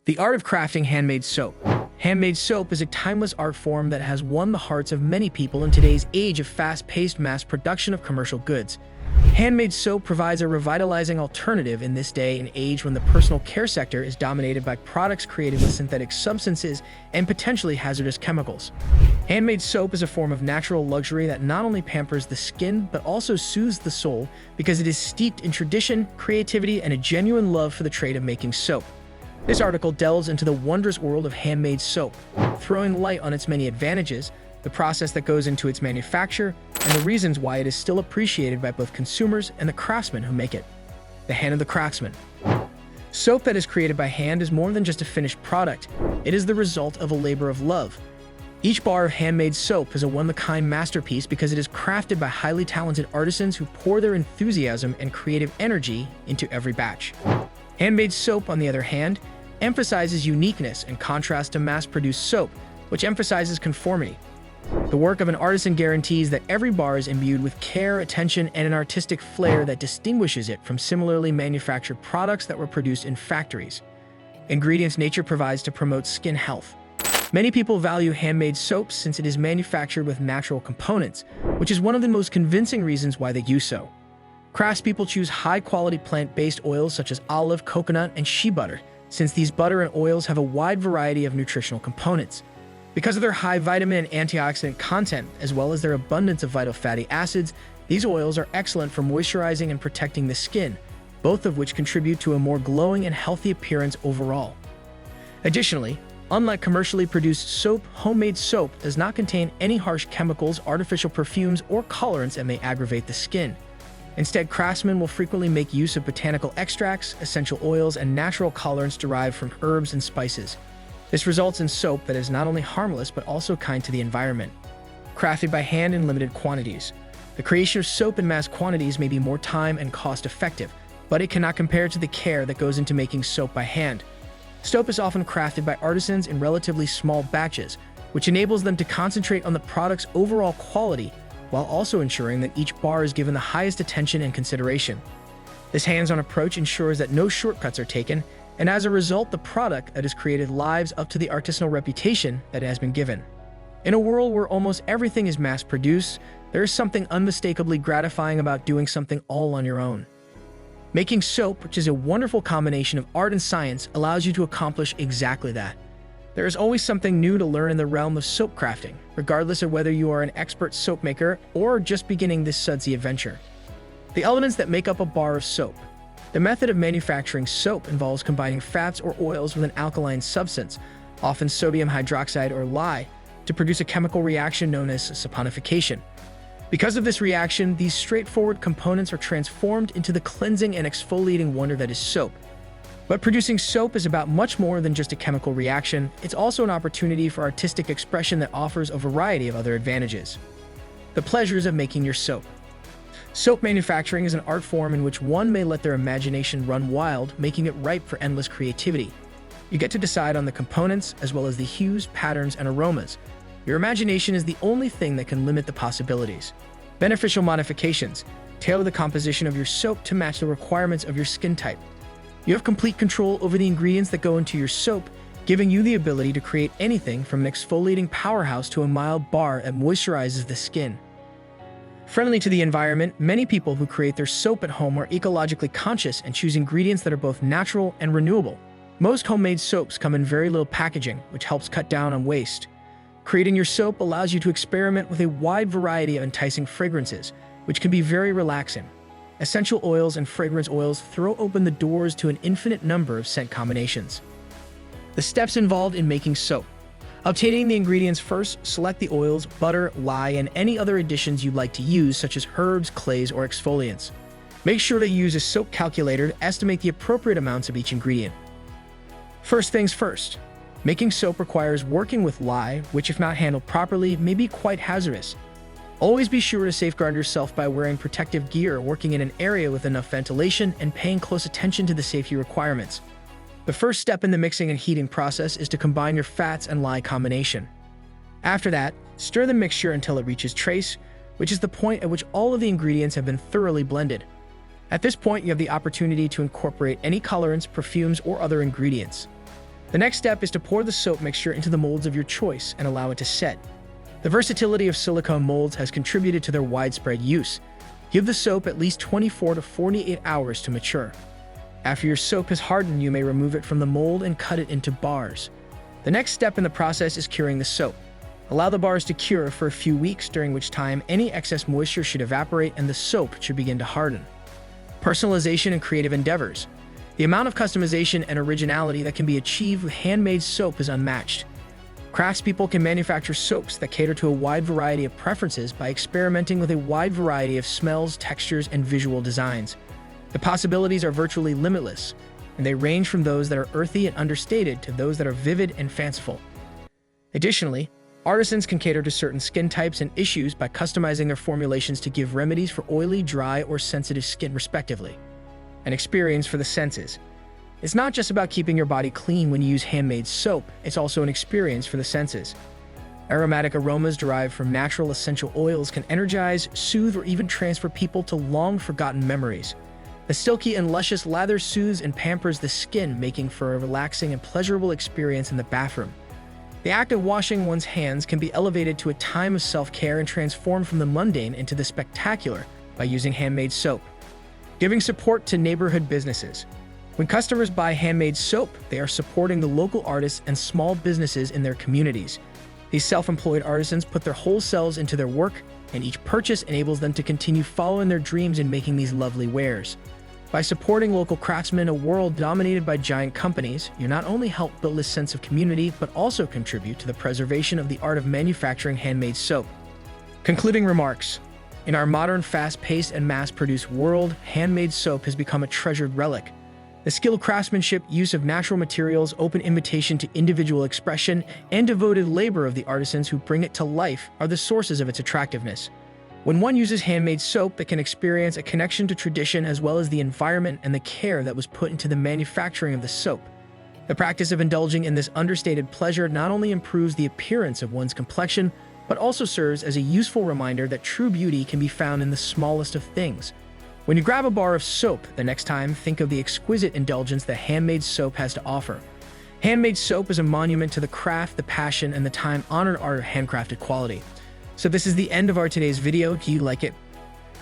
The art of crafting handmade soap. Handmade soap is a timeless art form that has won the hearts of many people in today's age of fast-paced mass production of commercial goods. Handmade soap provides a revitalizing alternative in this day and age when the personal care sector is dominated by products created with synthetic substances and potentially hazardous chemicals. Handmade soap is a form of natural luxury that not only pampers the skin but also soothes the soul because it is steeped in tradition, creativity, and a genuine love for the trade of making soap. This article delves into the wondrous world of handmade soap, throwing light on its many advantages, the process that goes into its manufacture, and the reasons why it is still appreciated by both consumers and the craftsmen who make it. The hand of the craftsman. Soap that is created by hand is more than just a finished product. It is the result of a labor of love. Each bar of handmade soap is a one-of-a-kind masterpiece because it is crafted by highly talented artisans who pour their enthusiasm and creative energy into every batch. Handmade soap, on the other hand, emphasizes uniqueness in contrast to mass-produced soap, which emphasizes conformity. The work of an artisan guarantees that every bar is imbued with care, attention, and an artistic flair that distinguishes it from similarly manufactured products that were produced in factories. Ingredients nature provides to promote skin health. Many people value handmade soaps since it is manufactured with natural components, which is one of the most convincing reasons why they use so. Craftspeople choose high-quality plant-based oils such as olive, coconut, and shea butter, since these butter and oils have a wide variety of nutritional components. Because of their high vitamin and antioxidant content, as well as their abundance of vital fatty acids, these oils are excellent for moisturizing and protecting the skin, both of which contribute to a more glowing and healthy appearance overall. Additionally, unlike commercially produced soap, homemade soap does not contain any harsh chemicals, artificial perfumes, or colorants that may aggravate the skin. Instead, craftsmen will frequently make use of botanical extracts, essential oils, and natural colorants derived from herbs and spices. This results in soap that is not only harmless but also kind to the environment. Crafted by hand in limited quantities. The creation of soap in mass quantities may be more time and cost-effective, but it cannot compare to the care that goes into making soap by hand. Soap is often crafted by artisans in relatively small batches, which enables them to concentrate on the product's overall quality while also ensuring that each bar is given the highest attention and consideration. This hands-on approach ensures that no shortcuts are taken, and as a result, the product that is created lives up to the artisanal reputation that it has been given. In a world where almost everything is mass-produced, there is something unmistakably gratifying about doing something all on your own. Making soap, which is a wonderful combination of art and science, allows you to accomplish exactly that. There is always something new to learn in the realm of soap crafting, regardless of whether you are an expert soap maker or just beginning this sudsy adventure. The elements that make up a bar of soap. The method of manufacturing soap involves combining fats or oils with an alkaline substance, often sodium hydroxide or lye, to produce a chemical reaction known as saponification. Because of this reaction, these straightforward components are transformed into the cleansing and exfoliating wonder that is soap. But producing soap is about much more than just a chemical reaction. It's also an opportunity for artistic expression that offers a variety of other advantages. The pleasures of making your soap. Soap manufacturing is an art form in which one may let their imagination run wild, making it ripe for endless creativity. You get to decide on the components, as well as the hues, patterns, and aromas. Your imagination is the only thing that can limit the possibilities. Beneficial modifications. Tailor the composition of your soap to match the requirements of your skin type. You have complete control over the ingredients that go into your soap, giving you the ability to create anything from an exfoliating powerhouse to a mild bar that moisturizes the skin. Friendly to the environment, many people who create their soap at home are ecologically conscious and choose ingredients that are both natural and renewable. Most homemade soaps come in very little packaging, which helps cut down on waste. Creating your soap allows you to experiment with a wide variety of enticing fragrances, which can be very relaxing. Essential oils and fragrance oils throw open the doors to an infinite number of scent combinations. The steps involved in making soap. Obtaining the ingredients first, select the oils, butter, lye, and any other additions you'd like to use, such as herbs, clays, or exfoliants. Make sure to use a soap calculator to estimate the appropriate amounts of each ingredient. First things first. Making soap requires working with lye, which if not handled properly, may be quite hazardous. Always be sure to safeguard yourself by wearing protective gear, working in an area with enough ventilation, and paying close attention to the safety requirements. The first step in the mixing and heating process is to combine your fats and lye combination. After that, stir the mixture until it reaches trace, which is the point at which all of the ingredients have been thoroughly blended. At this point, you have the opportunity to incorporate any colorants, perfumes, or other ingredients. The next step is to pour the soap mixture into the molds of your choice and allow it to set. The versatility of silicone molds has contributed to their widespread use. Give the soap at least 24 to 48 hours to mature. After your soap has hardened, you may remove it from the mold and cut it into bars. The next step in the process is curing the soap. Allow the bars to cure for a few weeks, during which time any excess moisture should evaporate and the soap should begin to harden. Personalization and creative endeavors. The amount of customization and originality that can be achieved with handmade soap is unmatched. Craftspeople can manufacture soaps that cater to a wide variety of preferences by experimenting with a wide variety of smells, textures, and visual designs. The possibilities are virtually limitless, and they range from those that are earthy and understated to those that are vivid and fanciful. Additionally, artisans can cater to certain skin types and issues by customizing their formulations to give remedies for oily, dry, or sensitive skin, respectively. An experience for the senses. It's not just about keeping your body clean when you use handmade soap, it's also an experience for the senses. Aromatic aromas derived from natural essential oils can energize, soothe, or even transfer people to long-forgotten memories. The silky and luscious lather soothes and pampers the skin, making for a relaxing and pleasurable experience in the bathroom. The act of washing one's hands can be elevated to a time of self-care and transformed from the mundane into the spectacular by using handmade soap. Giving support to neighborhood businesses. When customers buy handmade soap, they are supporting the local artists and small businesses in their communities. These self-employed artisans put their whole selves into their work, and each purchase enables them to continue following their dreams in making these lovely wares. By supporting local craftsmen in a world dominated by giant companies, you not only help build a sense of community, but also contribute to the preservation of the art of manufacturing handmade soap. Concluding remarks. In our modern, fast-paced, and mass-produced world, handmade soap has become a treasured relic. The skilled craftsmanship, use of natural materials, open invitation to individual expression, and devoted labor of the artisans who bring it to life are the sources of its attractiveness. When one uses handmade soap, it can experience a connection to tradition as well as the environment and the care that was put into the manufacturing of the soap. The practice of indulging in this understated pleasure not only improves the appearance of one's complexion, but also serves as a useful reminder that true beauty can be found in the smallest of things. When you grab a bar of soap, the next time, think of the exquisite indulgence that handmade soap has to offer. Handmade soap is a monument to the craft, the passion, and the time-honored art of handcrafted quality. So this is the end of our today's video. Do you like it?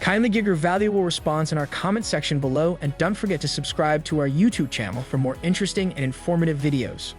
Kindly give your valuable response in our comment section below, and don't forget to subscribe to our YouTube channel for more interesting and informative videos.